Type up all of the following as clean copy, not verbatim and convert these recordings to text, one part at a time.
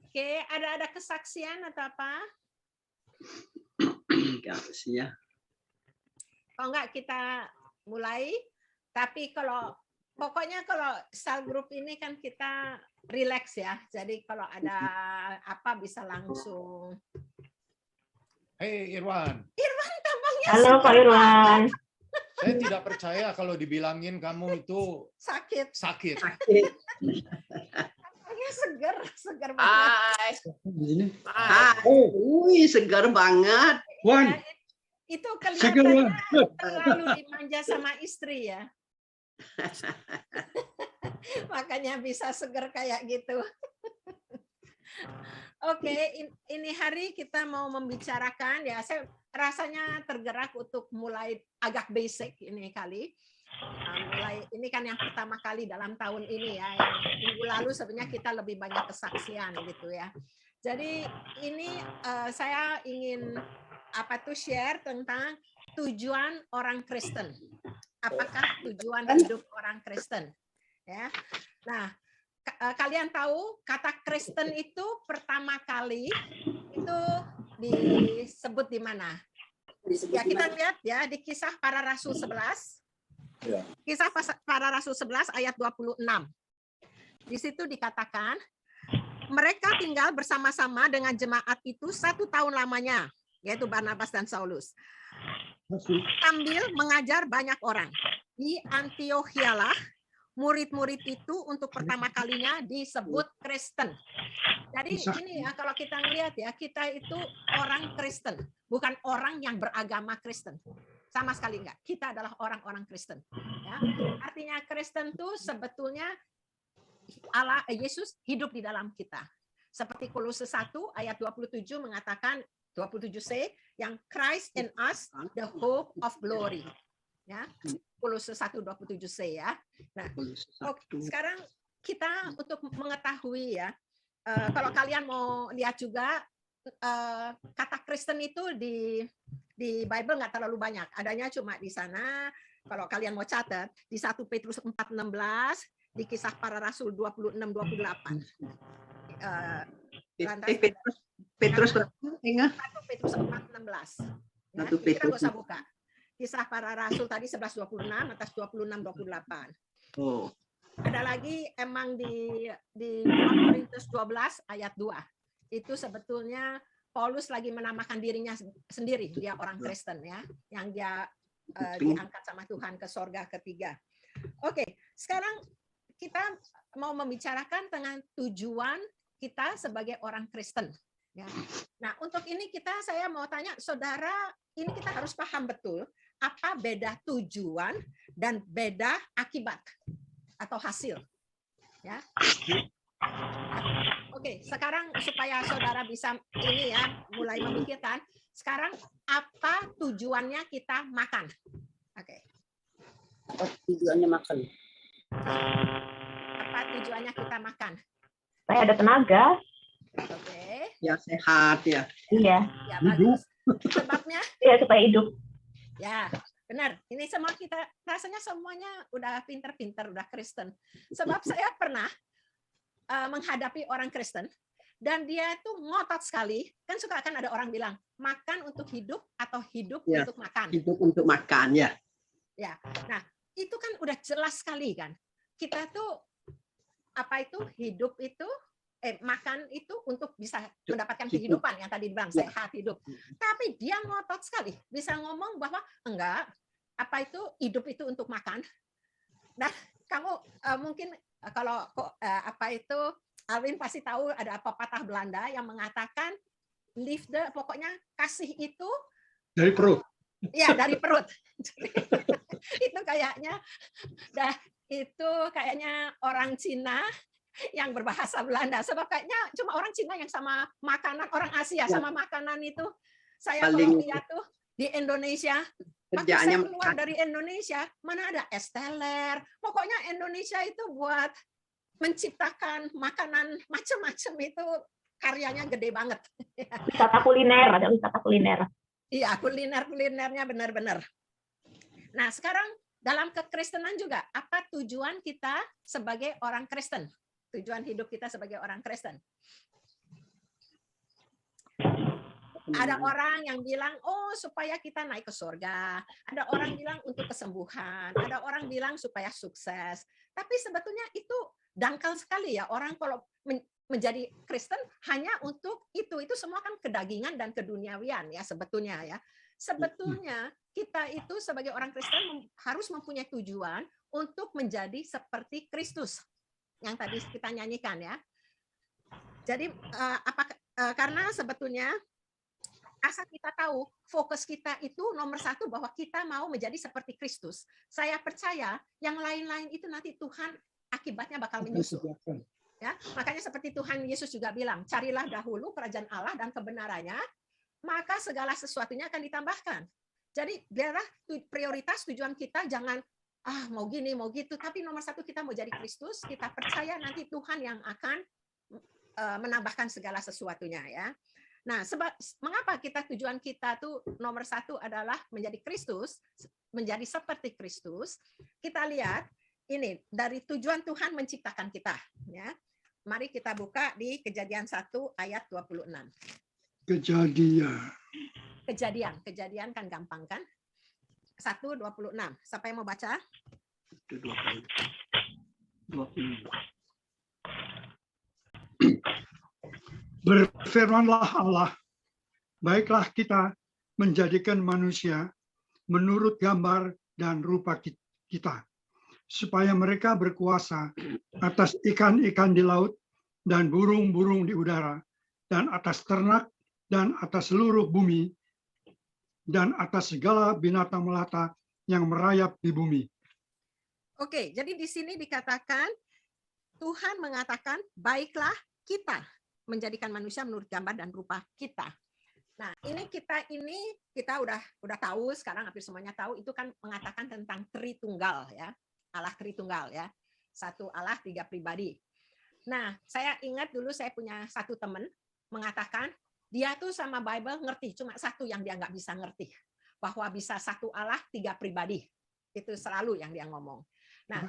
Oke, ada kesaksian atau apa? Kasih ya. Kalau enggak kita mulai. Tapi pokoknya kalau sel grup ini kan kita relax ya. Jadi kalau ada apa bisa langsung. Hei Irwan. Irwan tampaknya Halo Pak segar Irwan. banget. Saya tidak percaya kalau dibilangin kamu itu Sakit. sakit. Tampaknya segar banget. Wih, segar banget. Wan, Ya, itu segar Wan. kelihatannya terlalu dimanja sama istri ya. Makanya bisa segar kayak gitu. Oke, ini hari kita mau membicarakan ya. Saya rasanya tergerak untuk mulai agak basic ini kali. Mulai ini kan yang pertama kali dalam tahun ini ya. Yang minggu lalu sebenarnya kita lebih banyak kesaksian gitu ya. Jadi ini saya ingin share tentang tujuan orang Kristen. Apakah tujuan hidup orang Kristen? Ya. Nah, kalian tahu kata Kristen itu pertama kali itu disebut di mana? Ya, kita lihat ya di Kisah Para Rasul 11. Ya. Kisah Para Rasul 11 ayat 26. Di situ dikatakan, mereka tinggal bersama-sama dengan jemaat itu 1 tahun lamanya, yaitu Barnabas dan Saulus, sambil mengajar banyak orang. Di Antiochialah murid-murid itu untuk pertama kalinya disebut Kristen. Jadi ini ya, kalau kita ngelihat ya, kita itu orang Kristen, bukan orang yang beragama Kristen. Sama sekali enggak. Kita adalah orang-orang Kristen. Ya. Artinya Kristen itu sebetulnya Allah Yesus hidup di dalam kita. Seperti Kolose 1 ayat 27 mengatakan 27c yang Christ in us the hope of glory. Ya. Kolose 1:27c ya. Nah, sekarang kita untuk mengetahui ya, kalau kalian mau lihat juga kata Kristen itu di Bible nggak terlalu banyak, adanya cuma di sana. Kalau kalian mau catat di 1 Petrus 4:16, di Kisah Para Rasul 26-28. Petrus 1 Petrus 4:16. Ya, kita nggak usah buka. Kisah Para Rasul tadi 11:26 atas 26-28. Oh. Ada lagi emang di 2 Korintus 12 ayat 2. Itu sebetulnya Paulus lagi menamakan dirinya sendiri, dia orang Kristen ya, yang dia diangkat sama Tuhan ke sorga ketiga. Oke, sekarang kita mau membicarakan tentang tujuan kita sebagai orang Kristen. Ya. Nah, untuk ini saya mau tanya, saudara, ini kita harus paham betul apa beda tujuan dan beda akibat atau hasil. Ya. Oke, sekarang supaya saudara bisa ini ya mulai memikirkan, sekarang apa tujuannya kita makan? Oke. Apa tujuannya makan? Apa tujuannya kita makan? Supaya ada tenaga. Oke. Ya sehat ya. Iya. Ya bagus. Sebabnya? Iya, supaya hidup. Ya, benar. Ini semua kita rasanya semuanya udah pinter-pinter, udah Kristen. Sebab saya pernah menghadapi orang Kristen dan dia itu ngotot sekali. Kan suka kan ada orang bilang makan untuk hidup atau hidup Ya, untuk makan. hidup untuk makan ya. Ya. Nah, itu kan udah jelas sekali kan. Kita tuh hidup itu makan itu untuk bisa mendapatkan kehidupan yang tadi dibilang sehat hidup. Tapi dia ngotot sekali bisa ngomong bahwa enggak, hidup itu untuk makan. Nah, kamu mungkin kalau Alwin pasti tahu ada pepatah Belanda yang mengatakan pokoknya kasih itu Dari perut. ya dari perut. Itu kayaknya orang Cina yang berbahasa Belanda, sebab kayaknya cuma orang Cina yang sama makanan, orang Asia sama makanan itu. Saya kalau lihat tuh di Indonesia, waktu saya keluar dari Indonesia, mana ada es teler. Pokoknya Indonesia itu buat menciptakan makanan macam-macam itu karyanya gede banget. Wisata kuliner, ada wisata kuliner. Iya, kulinernya benar-benar. Nah, sekarang dalam kekristenan juga, apa tujuan kita sebagai orang Kristen? Tujuan hidup kita sebagai orang Kristen. Ada orang yang bilang, oh supaya kita naik ke surga. Ada orang bilang untuk kesembuhan. Ada orang bilang supaya sukses. Tapi sebetulnya itu dangkal sekali ya. Orang kalau menjadi Kristen hanya untuk itu. Itu semua kan kedagingan dan keduniawian ya sebetulnya ya. Sebetulnya kita itu sebagai orang Kristen harus mempunyai tujuan untuk menjadi seperti Kristus. Yang tadi kita nyanyikan ya. Jadi karena sebetulnya asal kita tahu fokus kita itu nomor satu bahwa kita mau menjadi seperti Kristus. Saya percaya yang lain-lain itu nanti Tuhan akibatnya bakal menyusul. Ya, makanya seperti Tuhan Yesus juga bilang, carilah dahulu kerajaan Allah dan kebenarannya, maka segala sesuatunya akan ditambahkan. Jadi biarlah prioritas tujuan kita jangan mau gini mau gitu, tapi nomor satu kita mau jadi Kristus. Kita percaya nanti Tuhan yang akan menambahkan segala sesuatunya ya. Nah, mengapa tujuan kita tuh nomor satu adalah menjadi Kristus, menjadi seperti Kristus? Kita lihat ini dari tujuan Tuhan menciptakan kita. Ya, mari kita buka di Kejadian 1 ayat 26. Kejadian kan gampang kan? 1:26. Siapa yang mau baca? 20. Berfirmanlah Allah, baiklah kita menjadikan manusia menurut gambar dan rupa kita, supaya mereka berkuasa atas ikan-ikan di laut dan burung-burung di udara, dan atas ternak dan atas seluruh bumi, dan atas segala binatang melata yang merayap di bumi. Oke, jadi di sini dikatakan, Tuhan mengatakan, baiklah kita menjadikan manusia menurut gambar dan rupa kita. Nah, kita udah tahu sekarang hampir semuanya tahu itu kan mengatakan tentang Tritunggal ya. Allah Tritunggal ya. Satu Allah, tiga pribadi. Nah, saya ingat dulu saya punya satu teman mengatakan dia tuh sama Bible ngerti, cuma satu yang dia nggak bisa ngerti. Bahwa bisa satu Allah, tiga pribadi. Itu selalu yang dia ngomong. Nah,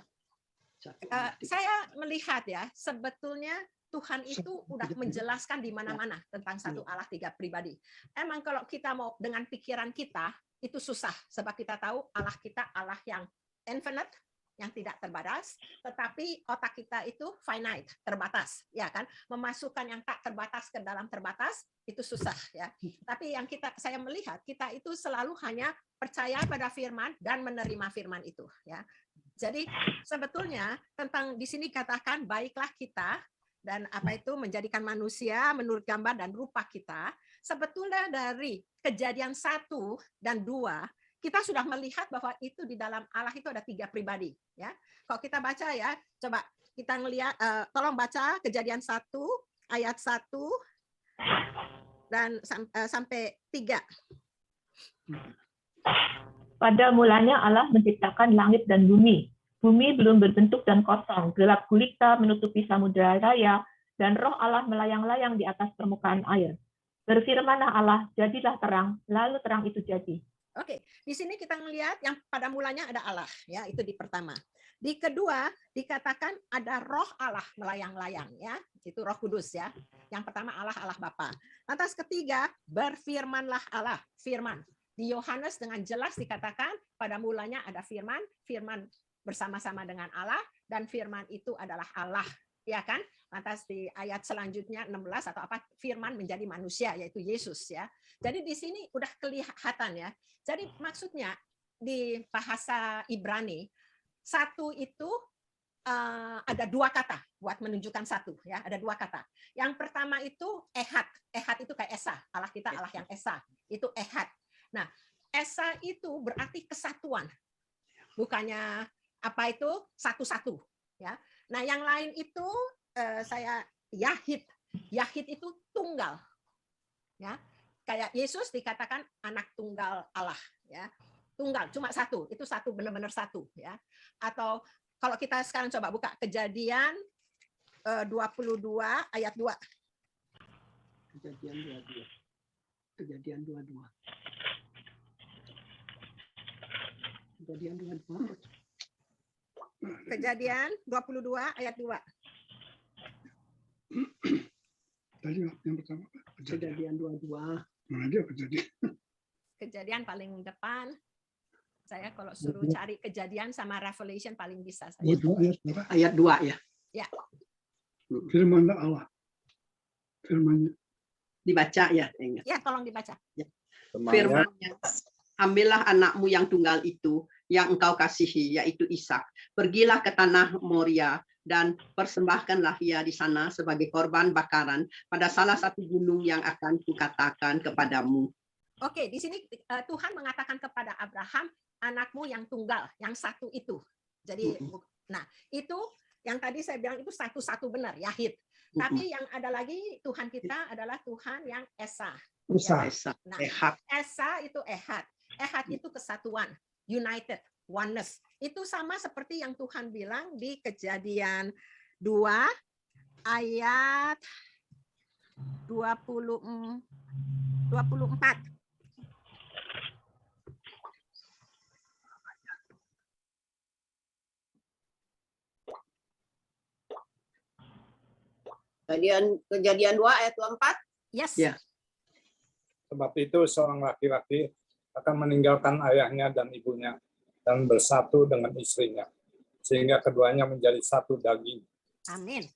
saya melihat ya, sebetulnya Tuhan itu udah menjelaskan di mana-mana tentang satu Allah tiga pribadi. Emang kalau kita mau dengan pikiran kita itu susah sebab kita tahu Allah kita Allah yang infinite, yang tidak terbatas, tetapi otak kita itu finite, terbatas, ya kan? Memasukkan yang tak terbatas ke dalam terbatas itu susah ya. Tapi yang saya melihat kita itu selalu hanya percaya pada firman dan menerima firman itu ya. Jadi sebetulnya tentang di sini katakan baiklah kita dan apa itu menjadikan manusia menurut gambar dan rupa kita, sebetulnya dari Kejadian 1 dan 2 kita sudah melihat bahwa itu di dalam Allah itu ada tiga pribadi ya. Kalau kita baca ya, coba kita ngelihat tolong baca Kejadian 1 ayat 1 dan sampai 3. Pada mulanya Allah menciptakan langit dan bumi. Bumi belum berbentuk dan kosong, gelap gulita menutupi samudera raya, dan roh Allah melayang-layang di atas permukaan air. Berfirmanlah Allah, jadilah terang, lalu terang itu jadi. Oke, di sini kita melihat yang pada mulanya ada Allah, ya itu di pertama. Di kedua dikatakan ada roh Allah melayang-layang, ya itu Roh Kudus ya. Yang pertama Allah Bapa. Lantas ketiga berfirmanlah Allah, firman. Di Yohanes dengan jelas dikatakan pada mulanya ada firman, firman bersama-sama dengan Allah dan firman itu adalah Allah, ya kan? Lantas di ayat selanjutnya 16 atau apa firman menjadi manusia yaitu Yesus ya. Jadi di sini udah kelihatan ya. Jadi maksudnya di bahasa Ibrani satu itu ada dua kata buat menunjukkan satu ya, ada dua kata. Yang pertama itu ehad. Ehad itu kayak esa, Allah kita Allah yang esa. Itu ehad. Nah, esa itu berarti kesatuan. Bukannya apa itu satu-satu ya. Nah, yang lain itu saya Yahid. Yahid itu tunggal. Ya. Kayak Yesus dikatakan anak tunggal Allah ya. Tunggal cuma satu, itu satu benar-benar satu ya. Atau kalau kita sekarang coba buka Kejadian 22 ayat 2. Kejadian 22. Kejadian 22. Kejadian 22 ayat 2. Tadi yang pertama. Kejadian 22 Mana dia kejadian? Kejadian paling depan. Saya kalau suruh cari kejadian sama Revelation paling bisa saya. Ayat berapa? Ayat 2 ya. Ya, Firman Allah. Firman-Nya. Dibaca ya. Ingat. ya tolong dibaca. Firman-Nya, ambillah anakmu yang tunggal itu yang engkau kasihi, yaitu Ishak. Pergilah ke tanah Moria dan persembahkanlah ia di sana sebagai korban bakaran pada salah satu gunung yang akan kukatakan kepadamu. Oke, di sini Tuhan mengatakan kepada Abraham, anakmu yang tunggal, yang satu itu. Jadi, nah itu yang tadi saya bilang itu satu-satu benar, Yahid. Tapi yang ada lagi Tuhan kita adalah Tuhan yang Esa. Esa. Nah, Ehad. Esa itu Ehad. Ehad itu kesatuan, united, oneness. Itu sama seperti yang Tuhan bilang di Kejadian 2 ayat 24. Kejadian 2 ayat 24. Yes. Ya. Sebab itu seorang laki-laki akan meninggalkan ayahnya dan ibunya dan bersatu dengan istrinya, sehingga keduanya menjadi satu daging. Amin.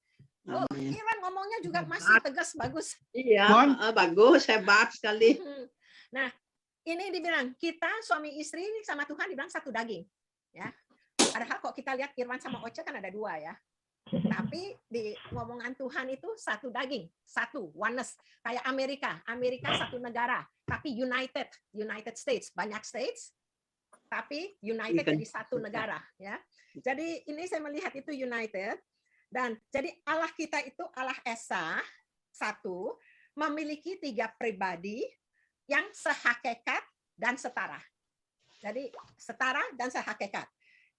Oh, Amin. Irwan ngomongnya juga masih tegas, bagus. Iya, Wan. bagus, hebat sekali. Nah, ini dibilang kita suami istri sama Tuhan dibilang satu daging, ya. Padahal kok kita lihat Irwan sama Oce kan ada dua ya. Tapi di ngomongan Tuhan itu satu daging, satu oneness. Kayak Amerika satu negara, tapi United States, banyak states, tapi united jadi satu negara, ya. Jadi ini saya melihat itu united. Dan jadi Allah kita itu Allah Esa, satu, memiliki 3 pribadi yang sehakikat dan setara. Jadi setara dan sehakikat.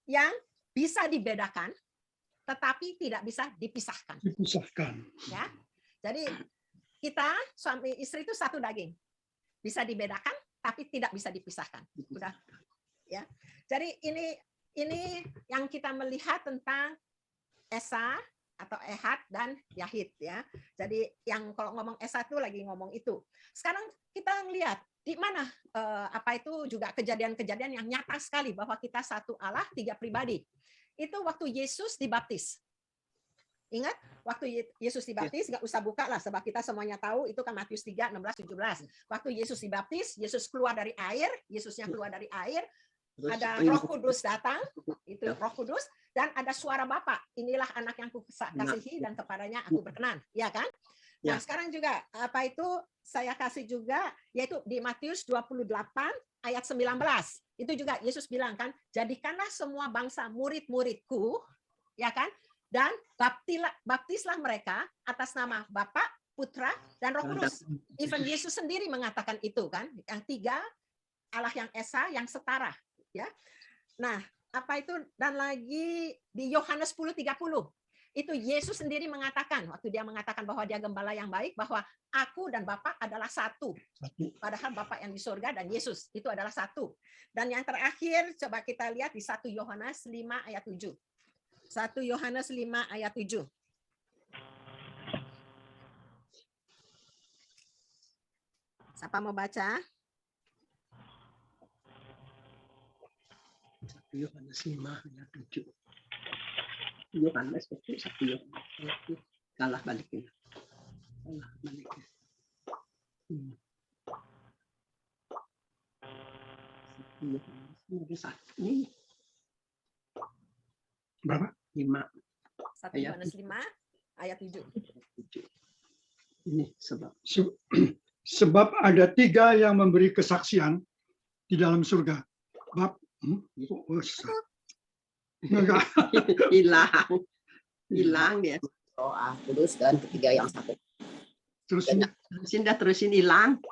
Yang bisa dibedakan, tetapi tidak bisa dipisahkan. Dipisahkan. Ya. Jadi kita suami istri itu satu daging. Bisa dibedakan, tapi tidak bisa dipisahkan. Udah. Ya. Jadi ini yang kita melihat tentang Esa atau Ehad dan Yahid ya. Jadi yang kalau ngomong Esa itu lagi ngomong itu. Sekarang kita lihat di mana apa itu juga kejadian-kejadian yang nyata sekali bahwa kita satu Allah, 3 pribadi. Itu waktu Yesus dibaptis. Ingat, waktu Yesus dibaptis, nggak usah buka lah, sebab kita semuanya tahu, itu kan Matius 3, 16, 17. Waktu Yesus dibaptis, Yesus keluar dari air, Yesusnya keluar dari air, ada Roh Kudus datang, itu Roh Kudus, dan ada suara Bapa. Inilah anak yang kukasihi dan kepadanya aku berkenan, ya kan? Nah, sekarang juga apa itu saya kasih juga, yaitu di Matius 28 ayat 19. Itu juga Yesus bilang kan, jadikanlah semua bangsa murid-muridku, ya kan? Dan baptislah mereka atas nama Bapa, Putra, dan Roh Kudus. Even Yesus sendiri mengatakan itu kan, yang 3 Allah yang Esa, yang setara. Ya, nah apa itu dan lagi di Yohanes 10:30 itu Yesus sendiri mengatakan waktu dia mengatakan bahwa dia gembala yang baik bahwa aku dan Bapa adalah satu. Padahal Bapa yang di surga dan Yesus itu adalah satu. Dan yang terakhir coba kita lihat di 1 Yohanes 5 ayat 7. 1 Yohanes 5 ayat 7. Siapa mau baca? Yohanes 5 ayat 7. Yohanes betul 1 Yohanes. Salah balikin. Salah balikin. Ini Berapa? 5 1 Yohanes 5 ayat 7. Ini sebab. Sebab ada 3 yang memberi kesaksian di dalam surga. Enggak. Hilang dia. Roh Kudus dan ketiga yang satu. Terusin hilang.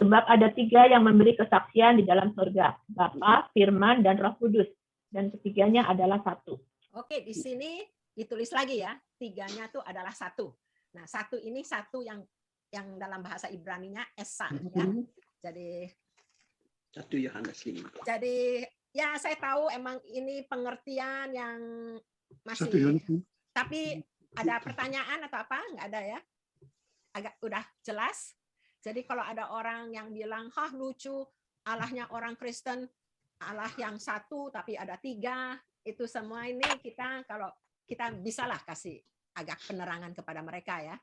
Sebab ada 3 yang memberi kesaksian di dalam surga, Bapa, Firman, dan Roh Kudus. Dan ketiganya adalah satu. Oke, di sini ditulis lagi ya, 3-nya itu adalah satu. Nah, satu ini satu yang dalam bahasa Ibrani-nya Esa ya. Jadi 1 Yohanes 5. Jadi ya saya tahu emang ini pengertian yang masih, tapi ada pertanyaan atau apa? Nggak ada ya? Agak udah jelas. Jadi kalau ada orang yang bilang, lucu, Allahnya orang Kristen, Allah yang satu tapi ada 3, itu semua ini kalau kita bisalah kasih agak penerangan kepada mereka ya.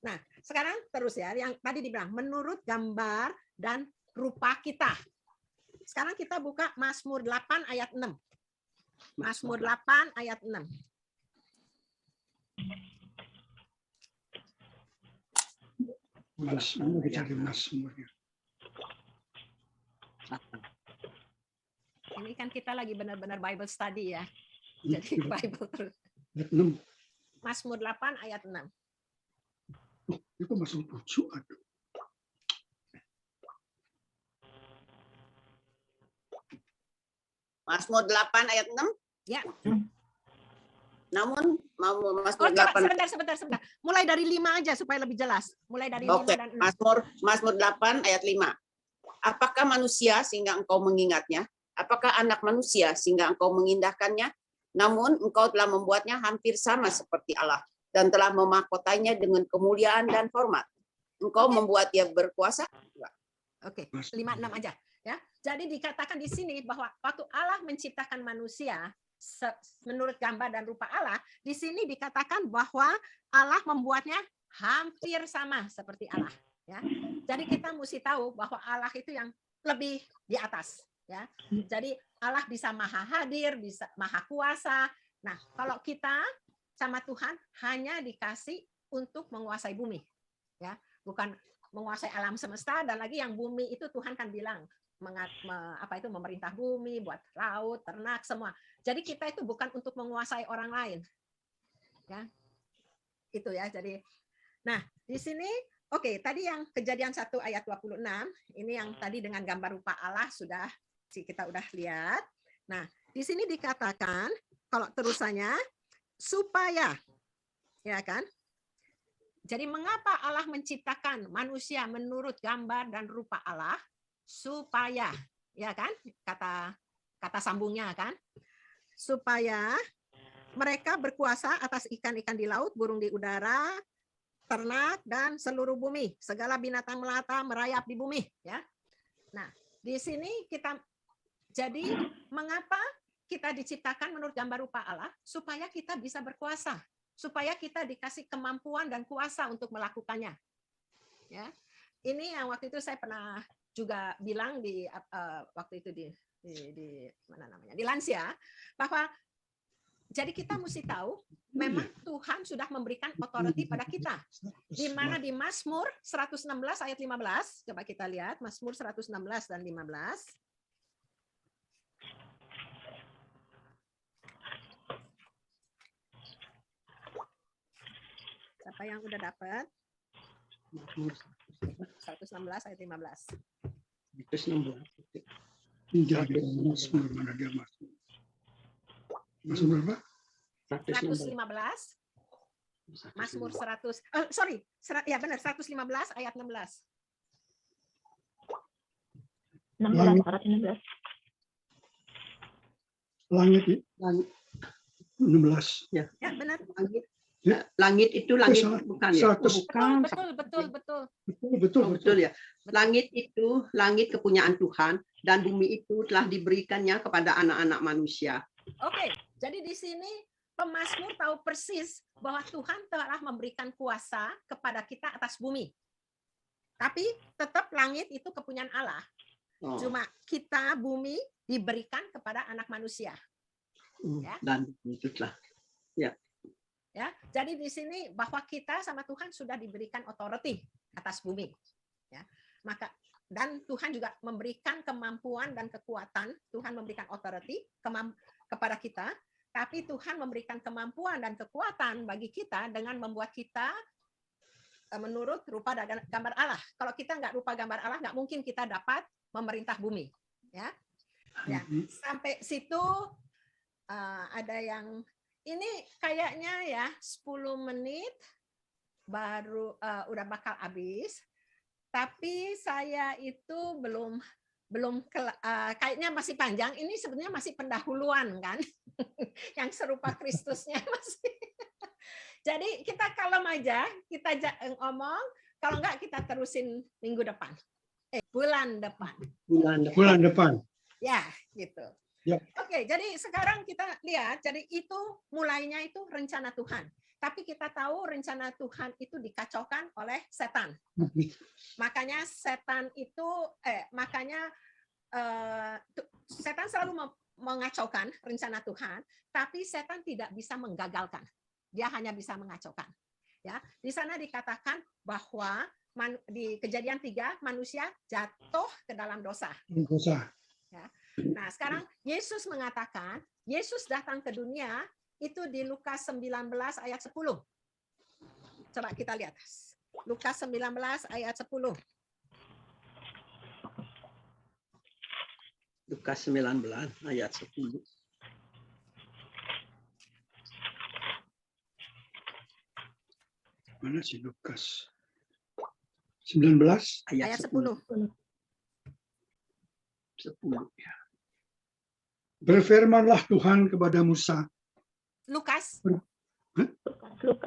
Nah, sekarang terus ya, yang tadi dibilang, menurut gambar dan rupa kita. Sekarang kita buka Mazmur 8 ayat 6. Mazmur 8 ayat 6. Mazmur, cari Mazmurnya. Ini kan kita lagi benar-benar Bible study ya. Jadi Bible terus. Ayat 6. Mazmur 8 ayat 6. Itu Mazmur 7. Aduh. Mazmur 8 ayat 6. Ya. Namun mau Mazmur 8. Sebentar. Mulai dari 5 aja supaya lebih jelas. Mulai dari 5 Oke, dan 6. Mazmur 8 ayat 5. Apakah manusia sehingga engkau mengingatnya? Apakah anak manusia sehingga engkau mengindahkannya? Namun engkau telah membuatnya hampir sama seperti Allah dan telah memahkotanya dengan kemuliaan dan hormat. Engkau membuat dia berkuasa. Oke, 5-6 aja ya. Jadi dikatakan di sini bahwa waktu Allah menciptakan manusia menurut gambar dan rupa Allah, di sini dikatakan bahwa Allah membuatnya hampir sama seperti Allah ya. Jadi kita mesti tahu bahwa Allah itu yang lebih di atas ya. Jadi Allah bisa maha hadir, bisa maha kuasa. Nah, kalau kita sama Tuhan hanya dikasih untuk menguasai bumi ya, bukan menguasai alam semesta. Dan lagi yang bumi itu Tuhan kan bilang memerintah bumi, buat laut, ternak, semua. Jadi kita itu bukan untuk menguasai orang lain. Ya. Itu ya. Jadi nah, di sini tadi yang Kejadian 1 ayat 26, ini yang tadi dengan gambar rupa Allah kita udah lihat. Nah, di sini dikatakan kalau terusannya supaya ya kan? Jadi mengapa Allah menciptakan manusia menurut gambar dan rupa Allah? Supaya, ya kan? Kata sambungnya kan? Supaya mereka berkuasa atas ikan-ikan di laut, burung di udara, ternak dan seluruh bumi, segala binatang melata merayap di bumi, ya. Nah, di sini jadi mengapa kita diciptakan menurut gambar rupa Allah? Supaya kita bisa berkuasa, supaya kita dikasih kemampuan dan kuasa untuk melakukannya. Ya. Ini yang waktu itu saya pernah juga bilang di waktu itu di mana namanya? Di Lansia, bahwa jadi kita mesti tahu memang Tuhan sudah memberikan authority pada kita. Di mana di Mazmur 116 ayat 15, coba kita lihat Mazmur 116 dan 15. Siapa yang udah dapat? 116 ayat 15. 116. Tidak ada Mazmur, mana dia Mazmur? Mazmur berapa? 115. Mazmur 100. Ya benar 115 ayat 16. 16. Langit 16. Ya, Ya benar. langit itu langit bukan ya? 100. Betul ya. Langit itu langit kepunyaan Tuhan dan bumi itu telah diberikannya kepada anak-anak manusia. Oke, jadi di sini pemazmur tahu persis bahwa Tuhan telah memberikan kuasa kepada kita atas bumi. Tapi tetap langit itu kepunyaan Allah. Cuma kita bumi diberikan kepada anak manusia. Ya. Dan itulah. Ya. Ya, jadi di sini bahwa kita sama Tuhan sudah diberikan authority atas bumi. Ya. Maka dan Tuhan juga memberikan kemampuan dan kekuatan. Tuhan memberikan authority kepada kita, tapi Tuhan memberikan kemampuan dan kekuatan bagi kita dengan membuat kita menurut rupa dan gambar Allah. Kalau kita nggak rupa gambar Allah, nggak mungkin kita dapat memerintah bumi. Ya, ya. Sampai situ ada yang ini kayaknya ya 10 menit baru udah bakal habis. Tapi saya itu belum kayaknya masih panjang. Ini sebenarnya masih pendahuluan kan, yang serupa Kristusnya masih. Jadi kita kalem aja, kita ngomong Kalau enggak kita terusin minggu depan. Bulan depan. Bulan depan. Ya, gitu. Ya. Oke, jadi sekarang kita lihat, jadi itu mulainya itu rencana Tuhan. Tapi kita tahu rencana Tuhan itu dikacaukan oleh setan. Makanya setan itu, setan selalu mengacaukan rencana Tuhan, tapi setan tidak bisa menggagalkan. Dia hanya bisa mengacaukan. Ya, di sana dikatakan bahwa di Kejadian 3 manusia jatuh ke dalam dosa. Ya. Nah, sekarang Yesus mengatakan, Yesus datang ke dunia itu di Lukas 19 ayat 10. Coba kita lihat. Lukas 19 ayat 10. Lukas 19 ayat 10. Mana sih Lukas? 19 Ayat 10. 10. Berfirmanlah Tuhan kepada Musa. Lukas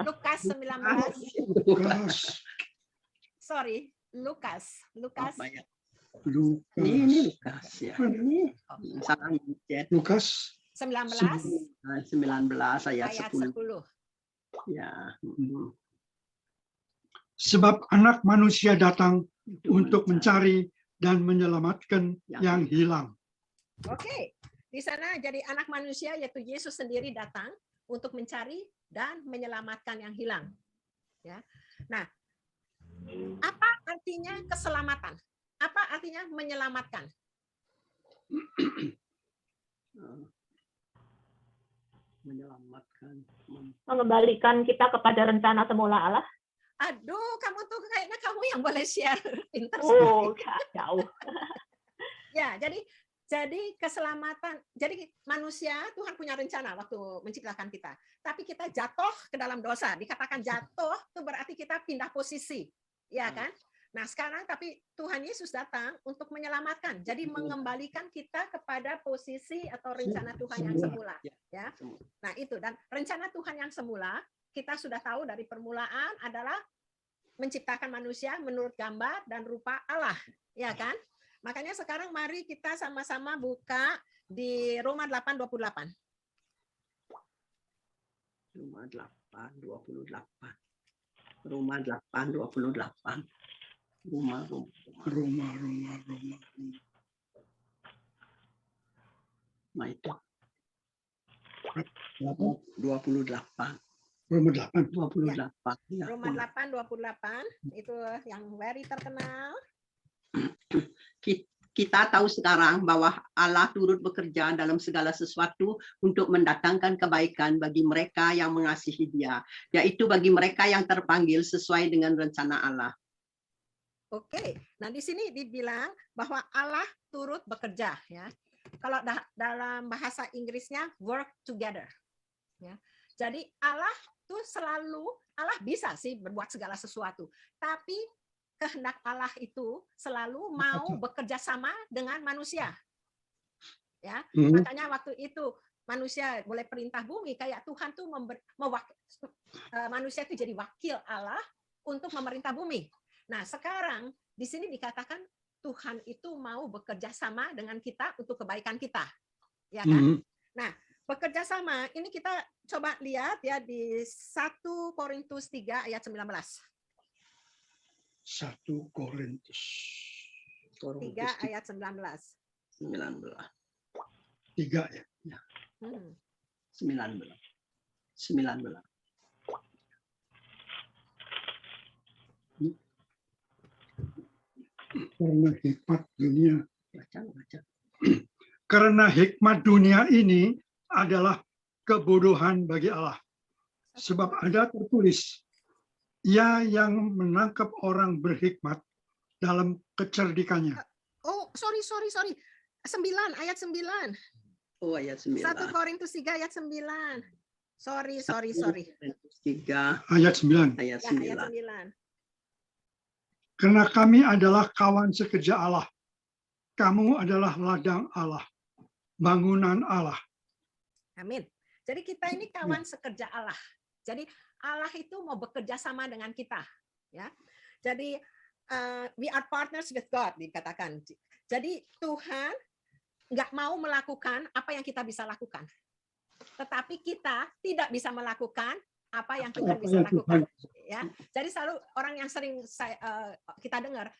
Lukas. 19. Lukas. Sorry, Lukas. Apa ya? Lukas. Ini Lukas ya. Ini salah mencet. Lukas 19 19 ayat ayat 10. 10. Ya. Sebab anak manusia datang untuk mencari dan menyelamatkan yang hilang. Oke. Di sana jadi anak manusia yaitu Yesus sendiri datang untuk mencari dan menyelamatkan yang hilang. Ya. Nah, apa artinya keselamatan? Apa artinya menyelamatkan? Menyelamatkan. Mengembalikan kita kepada rencana semula Allah. Aduh, kamu tuh kayaknya kamu yang boleh share. Pinter Oh, sekali. jauh. Ya, jadi keselamatan. Jadi manusia Tuhan punya rencana waktu menciptakan kita. Tapi kita jatuh ke dalam dosa. Dikatakan jatuh itu berarti kita pindah posisi. Ya kan? Nah, sekarang tapi Tuhan Yesus datang untuk menyelamatkan. Jadi mengembalikan kita kepada posisi atau rencana Tuhan yang semula, ya. Nah, itu dan rencana Tuhan yang semula kita sudah tahu dari permulaan adalah menciptakan manusia menurut gambar dan rupa Allah, ya kan? Makanya sekarang mari kita sama-sama buka di Roma 8:28. Roma 8:28. Roma 8:28. Roma. Nah itu. 28. Roma 8. 28. Ya. Roma 8:28 itu yang very terkenal. Kita tahu sekarang bahwa Allah turut bekerja dalam segala sesuatu untuk mendatangkan kebaikan bagi mereka yang mengasihi Dia, yaitu bagi mereka yang terpanggil sesuai dengan rencana Allah. Oke, nah di sini dibilang bahwa Allah turut bekerja, ya. Kalau dalam bahasa Inggrisnya work together, ya. Jadi Allah tuh selalu, Allah bisa sih berbuat segala sesuatu, tapi kehendak Allah itu selalu mau bekerja sama dengan manusia, ya. Makanya waktu itu manusia boleh perintah bumi, kayak Tuhan tuh manusia itu jadi wakil Allah untuk memerintah bumi. Nah, sekarang di sini dikatakan Tuhan itu mau bekerja sama dengan kita untuk kebaikan kita. Ya kan? Nah, bekerja sama ini kita coba lihat ya di 1 Korintus 3 ayat 19. 1 Korintus 3 ayat 19. 3 ya. 19. Karena hikmat dunia. Baca. Karena hikmat dunia ini adalah kebodohan bagi Allah. Sebab ada tertulis, Ia yang menangkap orang berhikmat dalam kecerdikannya. Oh, sorry. 9, ayat 9. Oh, ayat 9. 1 Korintus 3 ayat 9. Sorry. 3 Ayat 9. ayat Ya, ayat 9. 9. Karena kami adalah kawan sekerja Allah. Kamu adalah ladang Allah, bangunan Allah. Amin. Jadi kita ini kawan sekerja Allah. Jadi Allah itu mau bekerja sama dengan kita, ya. Jadi we are partners with God dikatakan. Jadi Tuhan nggak mau melakukan apa yang kita bisa lakukan, tetapi kita tidak bisa melakukan apa yang Tuhan Apa bisa yang lakukan. Tuhan- Ya, jadi selalu orang yang sering kita dengar,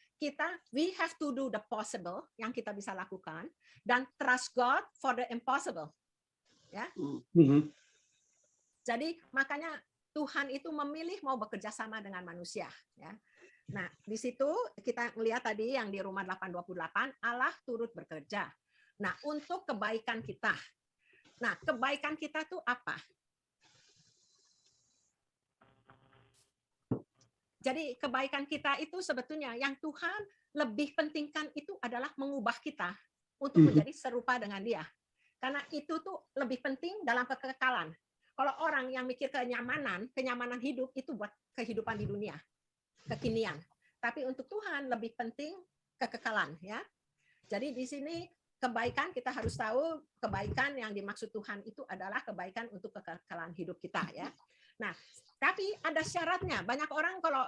we have to do the possible yang kita bisa lakukan dan trust God for the impossible. Ya, Mhm. jadi makanya Tuhan itu memilih mau bekerja sama dengan manusia. Ya. Nah, di situ kita melihat tadi yang di Roma 8:28, Allah turut bekerja. Nah, untuk kebaikan kita. Nah, kebaikan kita tuh apa? Jadi kebaikan kita itu sebetulnya yang Tuhan lebih pentingkan itu adalah mengubah kita untuk menjadi serupa dengan Dia. Karena itu tuh lebih penting dalam kekekalan. Kalau orang yang mikir kenyamanan hidup itu buat kehidupan di dunia, kekinian. Tapi untuk Tuhan lebih penting kekekalan, ya. Jadi di sini kebaikan kita harus tahu, kebaikan yang dimaksud Tuhan itu adalah kebaikan untuk kekekalan hidup kita, ya. Nah, tapi ada syaratnya. Banyak orang kalau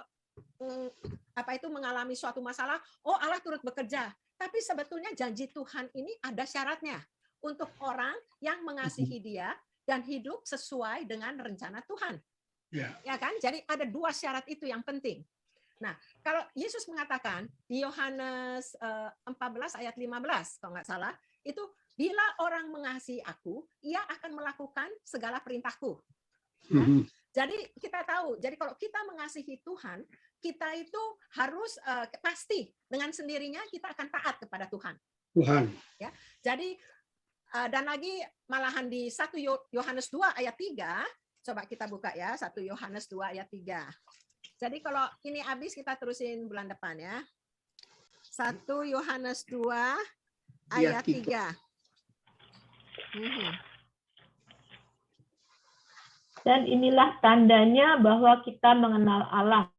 mengalami suatu masalah, oh Allah turut bekerja. Tapi sebetulnya janji Tuhan ini ada syaratnya untuk orang yang mengasihi Dia dan hidup sesuai dengan rencana Tuhan. Ya kan? Jadi ada dua syarat itu yang penting. Nah, kalau Yesus mengatakan di Yohanes 14 ayat 15 kalau nggak salah, itu bila orang mengasihi aku, ia akan melakukan segala perintahku. Ya? Jadi kita tahu, jadi kalau kita mengasihi Tuhan, kita itu harus pasti dengan sendirinya kita akan taat kepada Tuhan. Ya. Jadi dan lagi malahan di 1 Yohanes 2 ayat 3, coba kita buka ya, 1 Yohanes 2 ayat 3. Jadi kalau ini habis kita terusin bulan depan ya. 1 Yohanes 2 ayat 3. Dan inilah tandanya bahwa kita mengenal Allah,